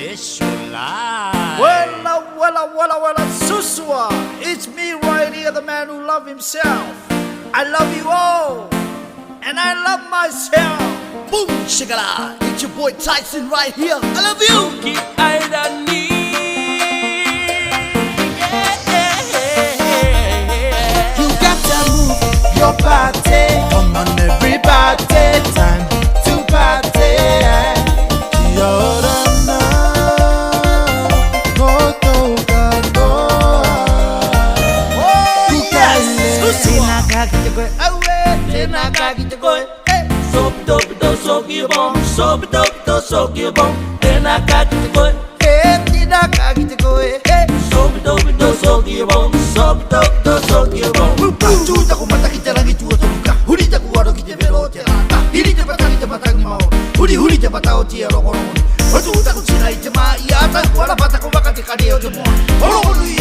Well, Susua, it's me right here, the man who loves himself. I love you all, and I love myself. Boom, shakala, it's your boy Tyson right here. I love you. You got to move your body. Come on, everybody, time to party. Orana, go to go. Oh yes, Susua. Huli